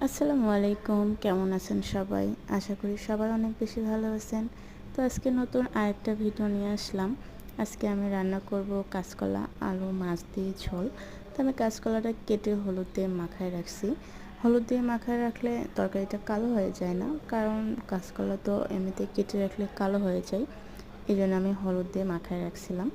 আসসালামু আলাইকুম, কেমন আছেন সবাই? আশা করি সবাই অনেক বেশি ভালো আছেন। তো আজকে নতুন আরেকটা ভিডিও নিয়ে আসলাম। আজকে আমি রান্না করব কাঁচকলা, আলু, মাছ দিয়ে ঝোল। তো আমি কাঁচকলাটা কেটে হলুদ দিয়ে মাখায় রাখছি। হলুদ দিয়ে মাখায় রাখলে তরকারিটা কালো হয়ে যায় না, কারণ কাঁচকলা তো এমনিতেই কেটে রাখলে কালো হয়ে যায়। এই জন্য আমি হলুদ দিয়ে মাখায় রাখছিলাম।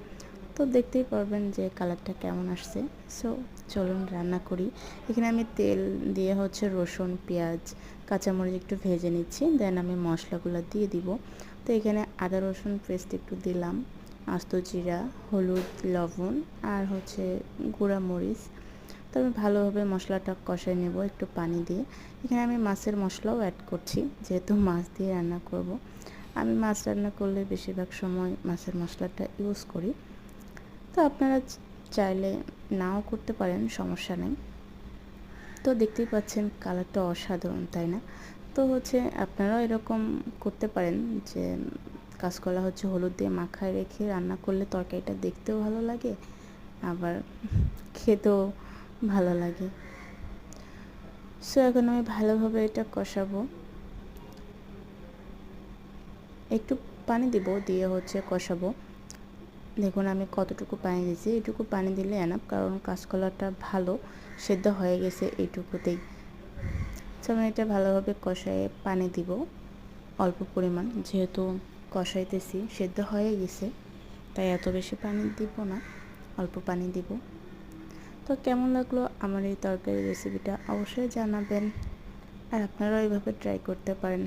তো দেখতেই পারবেন যে কালারটা কেমন আসছে। সো চলুন রান্না করি। এখানে আমি তেল দিয়ে রসুন, পেঁয়াজ, কাঁচামরিচ একটু ভেজে নিচ্ছি, দেন আমি মশলাগুলো দিয়ে দিব। তো এখানে আদা রসুন পেস্ট একটু দিলাম, আস্ত জিরা, হলুদ, লবণ আর গুঁড়া মরিচ। তো আমি ভালোভাবে মশলাটা কষাই নেব একটু পানি দিয়ে। এখানে আমি মাছের মশলাও অ্যাড করছি, যেহেতু মাছ দিয়ে রান্না করব। আমি মাছ রান্না করলে বেশিরভাগ সময় মাছের মশলাটা ইউজ করি। তো আপনারা চাইলে নাও করতে পারেন, সমস্যা নেই। তো দেখতেই পাচ্ছেন কালারটা অসাধারণ, তাই না? তো আপনারাও এরকম করতে পারেন যে কাঁচকলা হলুদ দিয়ে মাখায় রেখে রান্না করলে তরকারিটা দেখতেও ভালো লাগে, আবার খেতেও ভালো লাগে। সো এখন আমি ভালোভাবে এটা কষাবো। একটু পানি দিব, দিয়ে কষাবো। দেখুন আমি কতটুকু পানি দিয়েছি, এটুকু পানি দিলে এনাফ, কারণ কাঁচকলাটা ভালো সেদ্ধ হয়ে গেছে এইটুকুতেই। তো আমি এটা ভালোভাবে কষায়ে পানি দিব অল্প পরিমাণ, যেহেতু কষাইতেছি সেদ্ধ হয়ে গেছে, তাই এত বেশি পানি দিব না, অল্প পানি দিব। তো কেমন লাগলো আমার এই তরকারি রেসিপিটা অবশ্যই জানাবেন, আর আপনারাও এইভাবে ট্রাই করতে পারেন।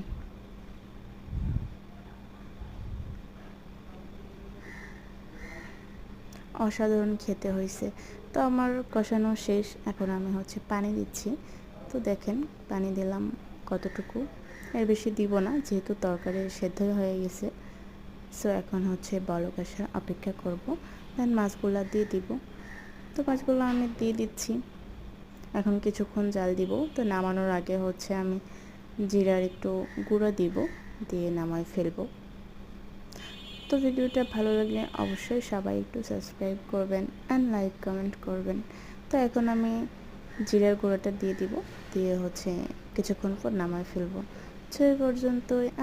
অসাধারণ খেতে হয়েছে। তো আমার কষানো শেষ, এখন আমি পানি দিচ্ছি। তো দেখেন পানি দিলাম কতটুকু, এর বেশি দিব না, যেহেতু তরকারি সেদ্ধ হয়ে গেছে। সো এখন বলক আসার অপেক্ষা করব, দেন মাছগুলো দিয়ে দিব। তো মাছগুলো আমি দিয়ে দিচ্ছি, এখন কিছুক্ষণ জাল দিব। তো নামানোর আগে আমি জিরার একটু গুঁড়ো দিব, দিয়ে নামায় ফেলবো। তো ভিডিওটা ভালো লাগলে অবশ্যই সবাই একটু সাবস্ক্রাইব করবেন অ্যান্ড লাইক কমেন্ট করবেন। তো এখন আমি জিরার গুঁড়োটা দিয়ে দিব, দিয়ে কিছুক্ষণ পর নামায় ফেলবো। সে পর্যন্তই।